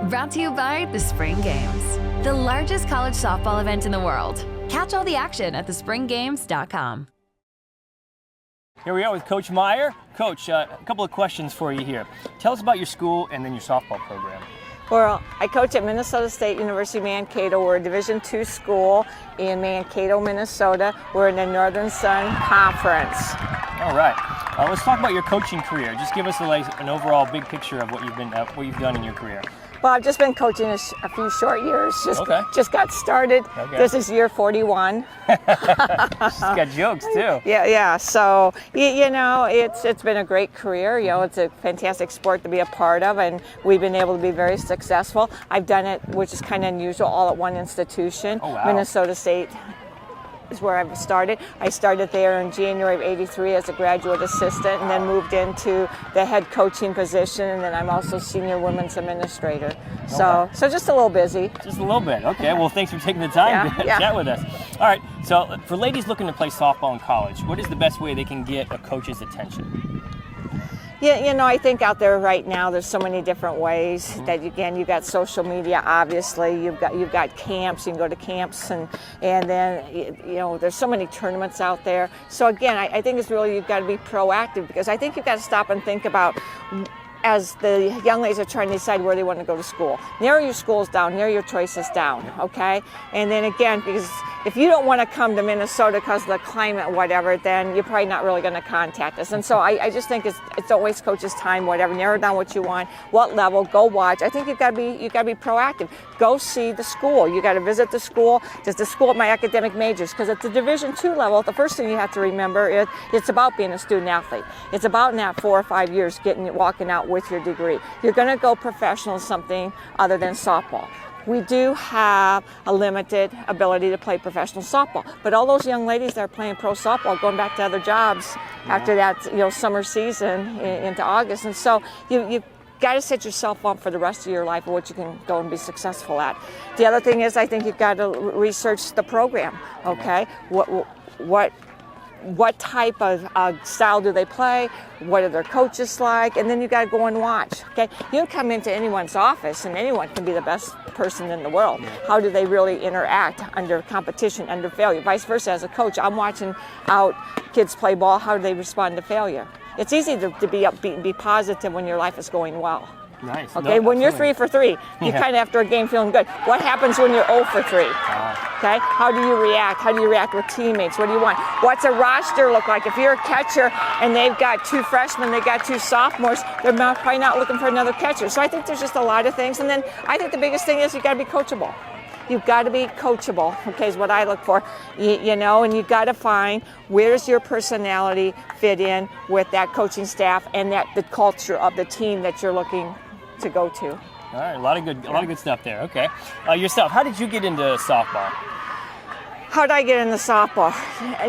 Brought to you by the Spring Games, the largest college softball event in the world. Catch all the action at thespringgames.com. Here we are with Coach Meyer. Coach, a couple of questions for you here. Tell us about your school and then your softball program. Well, I coach at Minnesota State University Mankato. We're a Division II school in Mankato, Minnesota. We're in the Northern Sun Conference. All right. Let's talk about your coaching career. Just give us an overall big picture of what you've done in your career. Well, I've just been coaching a few short years. Just got started. Okay. This is year 41. She's got jokes too. Yeah. So it's been a great career. It's a fantastic sport to be a part of, and we've been able to be very successful. I've done it, which is kind of unusual, all at one institution. Oh, wow. Minnesota State is where I've started. I started there in January of '83 as a graduate assistant, and then moved into the head coaching position, and then I'm also senior women's administrator. So just a little busy. Just a little bit. Okay. Well, thanks for taking the time to chat with us. All right. So for ladies looking to play softball in college, what is the best way they can get a coach's attention? Yeah, I think out there right now there's so many different ways that you've got social media, obviously, you've got camps, you can go to camps, and then there's so many tournaments out there. So again, I think it's really, you've got to be proactive, because I think you've got to stop and think about, as the young ladies are trying to decide where they want to go to school, narrow your schools down, narrow your choices down, okay? And then again, because if you don't want to come to Minnesota because of the climate, whatever, then you're probably not really going to contact us. And so I just think it's don't waste coaches' time, whatever. Narrow down what you want, what level, go watch. I think you've got to be proactive. Go see the school. You got to visit the school. Does the school at my academic majors? Because at the Division II level, the first thing you have to remember is it's about being a student athlete. It's about in that 4 or 5 years walking out with your degree. You're going to go professional in something other than softball. We do have a limited ability to play professional softball, but all those young ladies that are playing pro softball going back to other jobs after that summer season into August, and so you've got to set yourself up for the rest of your life of what you can go and be successful at. The other thing is, I think you've got to research the program. Okay, what type of style do they play? What are their coaches like? And then you got to go and watch. Okay, you can come into anyone's office and anyone can be the best person in the world. How do they really interact under competition, under failure? Vice versa, as a coach, I'm watching out kids play ball. How do they respond to failure? It's easy to be upbeat and be positive when your life is going well. Nice. Okay, when you're 3 for 3, you kind of after a game feeling good. What happens when you're 0 for 3? Okay, how do you react? How do you react with teammates? What do you want? What's a roster look like? If you're a catcher and they've got 2 freshmen, they've got 2 sophomores, they're probably not looking for another catcher. So I think there's just a lot of things. And then I think the biggest thing is you got to be coachable. You've got to be coachable, okay, is what I look for, and you've got to find where does your personality fit in with that coaching staff and the culture of the team that you're looking to go to. All right, a lot of good stuff there. Okay, yourself, how did you get into softball? How did I get into softball?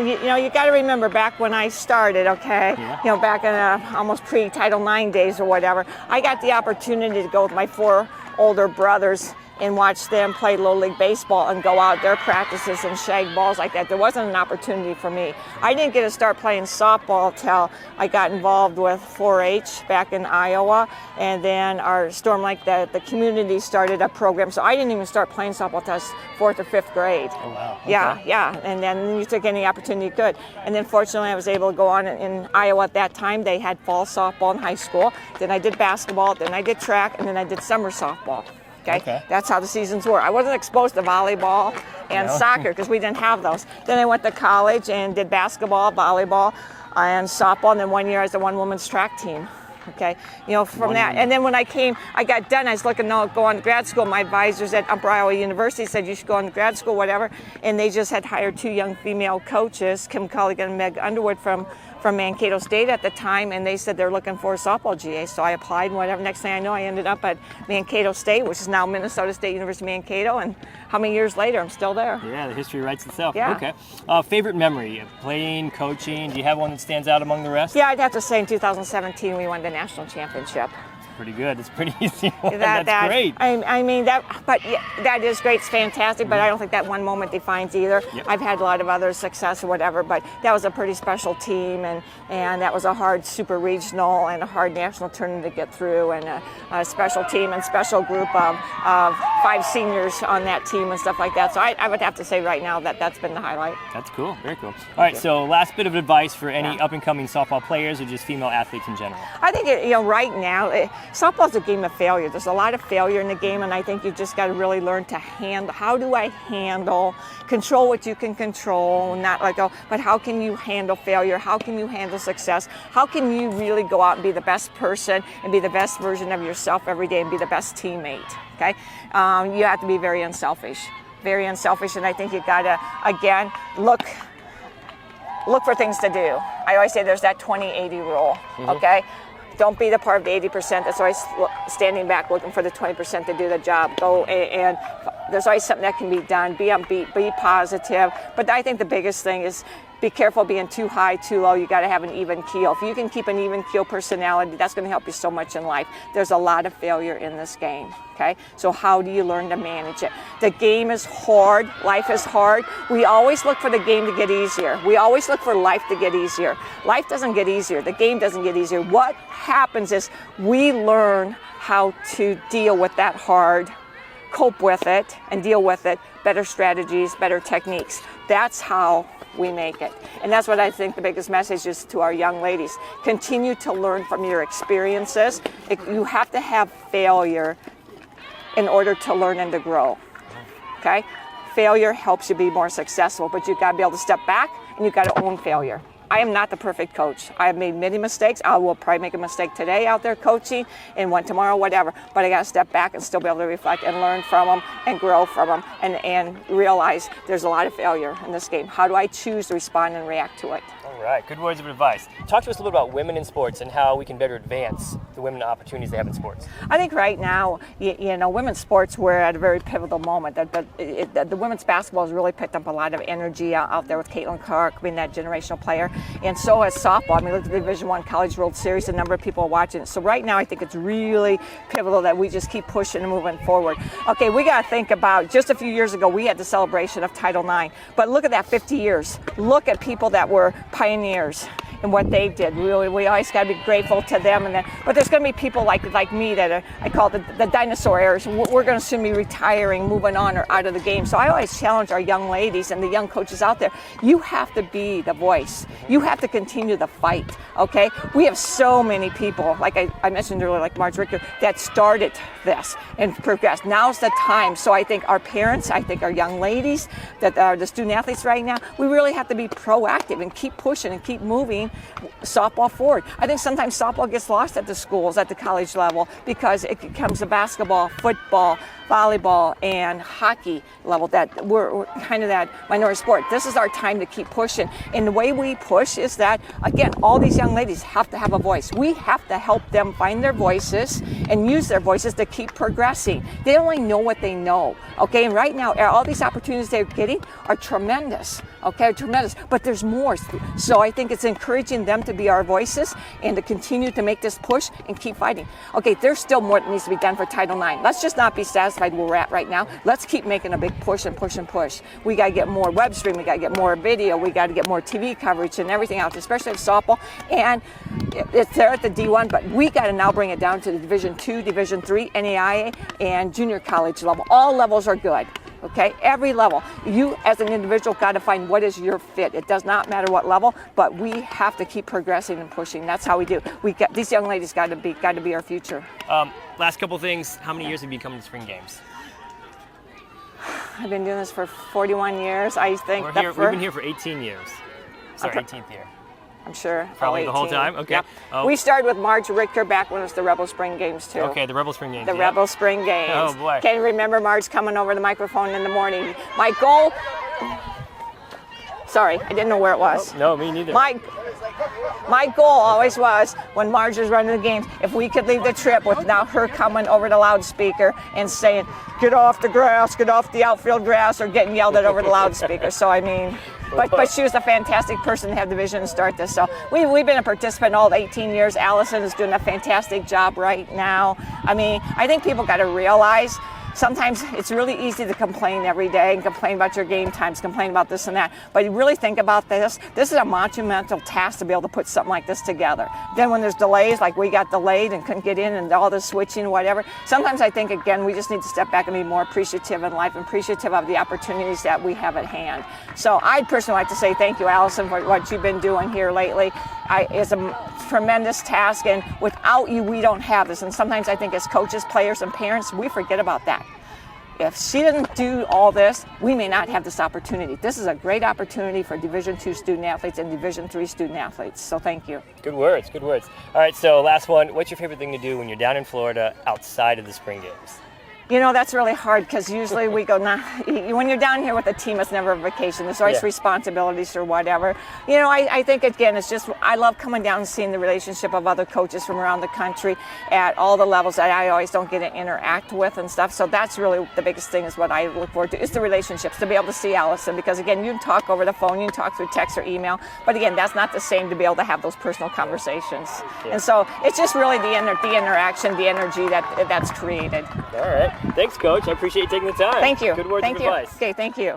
You got to remember back when I started, okay, back in almost pre-Title IX days or whatever, I got the opportunity to go with my 4 older brothers and watch them play Little League Baseball and go out their practices and shag balls like that. There wasn't an opportunity for me. I didn't get to start playing softball till I got involved with 4-H back in Iowa, and then our Storm Lake, the community started a program, so I didn't even start playing softball till I was 4th or 5th grade. Oh, wow. Okay. Yeah, and then you took any opportunity you could. And then fortunately I was able to go on in Iowa at that time. They had fall softball in high school. Then I did basketball, then I did track, and then I did summer softball. Okay. That's how the seasons were. I wasn't exposed to volleyball and soccer because we didn't have those. Then I went to college and did basketball, volleyball, and softball, and then 1 year as a one-woman's track team. Okay, from that. And then when I got done, I was looking to go on to grad school. My advisors at Upper Iowa University said you should go on to grad school, whatever. And they just had hired 2 young female coaches, Kim Culligan and Meg Underwood from Mankato State at the time, and they said they're looking for a softball GA. So I applied and whatever. Next thing I know, I ended up at Mankato State, which is now Minnesota State University Mankato. And how many years later, I'm still there. Yeah, the history writes itself. Yeah. Okay. Favorite memory of playing, coaching? Do you have one that stands out among the rest? Yeah, I'd have to say in 2017 we won the National Championship. pretty good. It's pretty easy. That's great. I mean, that is great. It's fantastic, but I don't think that one moment defines either. Yep. I've had a lot of other success or whatever, but that was a pretty special team, and that was a hard super regional and a hard national tournament to get through, and a special team and special group of 5 seniors on that team and stuff like that. So I would have to say right now that's been the highlight. That's cool. Very cool. All right, so last bit of advice for any up-and-coming softball players or just female athletes in general. I think, right now, softball's a game of failure. There's a lot of failure in the game, and I think you just got to really learn to handle. How do I control what you can control, not let go, but how can you handle failure? How can you handle success? How can you really go out and be the best person and be the best version of yourself every day and be the best teammate, okay? You have to be very unselfish, and I think you got to, again, look for things to do. I always say there's that 20-80 rule, okay? Don't be the part of the 80% that's always standing back looking for the 20% to do the job. Go and there's always something that can be done. Be upbeat, be positive. But I think the biggest thing is be careful being too high, too low. You got to have an even keel. If you can keep an even keel personality, that's going to help you so much in life. There's a lot of failure in this game, okay? So how do you learn to manage it? The game is hard. Life is hard. We always look for the game to get easier. We always look for life to get easier. Life doesn't get easier. The game doesn't get easier. What happens is we learn how to deal with that hard, cope with it, and deal with it. Better strategies, better techniques. That's how we make it. And that's what I think the biggest message is to our young ladies. Continue to learn from your experiences. You have to have failure in order to learn and to grow, okay? Failure helps you be more successful, but you've got to be able to step back and you've got to own failure. I am not the perfect coach. I have made many mistakes. I will probably make a mistake today out there coaching and one tomorrow, whatever. But I got to step back and still be able to reflect and learn from them and grow from them and realize there's a lot of failure in this game. How do I choose to respond and react to it? All right, good words of advice. Talk to us a little bit about women in sports and how we can better advance the women opportunities they have in sports. I think right now, women's sports, we're at a very pivotal moment. The women's basketball has really picked up a lot of energy out there with Caitlin Clark being that generational player. And so has softball. I mean, look at the Division I College World Series, the number of people are watching it. So right now, I think it's really pivotal that we just keep pushing and moving forward. Okay, we got to think about, just a few years ago, we had the celebration of Title IX. But look at that 50 years. Look at people that were pioneers and what they did. Really, we always got to be grateful to them. But there's going to be people like me that are, I call the dinosaur eras. We're going to soon be retiring, moving on, or out of the game. So I always challenge our young ladies and the young coaches out there. You have to be the voice. You have to continue the fight, okay? We have so many people, like I mentioned earlier, like Marge Richter, that started this and progressed. Now's the time. So I think our parents, I think our young ladies that are the student athletes right now, we really have to be proactive and keep pushing and keep moving softball forward. I think sometimes softball gets lost at the schools, at the college level, because it becomes a basketball, football, volleyball, and hockey level. That we're kind of that minority sport. This is our time to keep pushing. And the way we push is that, again, all these young ladies have to have a voice. We have to help them find their voices and use their voices to keep progressing. They only know what they know, okay? And right now, all these opportunities they're getting are tremendous, okay? Tremendous. But there's more. So I think it's encouraging them to be our voices and to continue to make this push and keep fighting. Okay, there's still more that needs to be done for Title IX. Let's just not be satisfied where we're at right now. Let's keep making a big push and push and push. We got to get more web stream. We got to get more video. We got to get more TV coverage and everything out there, especially with softball. And it's there at the D1, but we got to now bring it down to the Division II, Division III, NAIA, and junior college level. All levels are good. Okay, every level. You as an individual got to find what is your fit. It does not matter what level, but we have to keep progressing and pushing. That's how we do. These young ladies got to be our future. Last couple things. How many years have you come to spring games? I've been doing this for 41 years. I think we've been here for 18 years. Sorry, 18th year. I'm sure. Probably the whole time? Okay. Yep. We started with Marge Richter back when it was the Rebel Spring Games, too. Okay, the Rebel Spring Games. The Rebel Spring Games. Oh, boy. Can you remember Marge coming over the microphone in the morning? My goal... Sorry, I didn't know where it was. No, me neither. My goal always was, when Marge was running the games, if we could leave the trip without her coming over the loudspeaker and saying, get off the grass, get off the outfield grass, or getting yelled at over the loudspeaker. So, I mean, but she was a fantastic person to have the vision to start this. So we've been a participant all 18 years. Allison is doing a fantastic job right now. I mean, I think people got to realize sometimes it's really easy to complain every day and complain about your game times, complain about this and that. But you really think about this. This is a monumental task to be able to put something like this together. Then when there's delays, like we got delayed and couldn't get in and all this switching, whatever, sometimes I think, again, we just need to step back and be more appreciative in life and appreciative of the opportunities that we have at hand. So I'd personally like to say thank you, Allison, for what you've been doing here lately. It's a tremendous task, and without you, we don't have this. And sometimes I think as coaches, players, and parents, we forget about that. If she didn't do all this, we may not have this opportunity. This is a great opportunity for Division II student athletes and Division III student athletes. So thank you. Good words, good words. All right, so last one. What's your favorite thing to do when you're down in Florida outside of the spring games? You know, that's really hard because usually we go, when you're down here with a team, it's never a vacation. There's always responsibilities or whatever. You know, I think, again, it's just, I love coming down and seeing the relationship of other coaches from around the country at all the levels that I always don't get to interact with and stuff. So that's really the biggest thing, is what I look forward to, is the relationships, to be able to see Allison. Because, again, you can talk over the phone, you can talk through text or email. But, again, that's not the same to be able to have those personal conversations. Yeah. And so it's just really the interaction, the energy that's created. All right. Thanks, Coach. I appreciate you taking the time. Thank you. Good words of advice. Okay, thank you.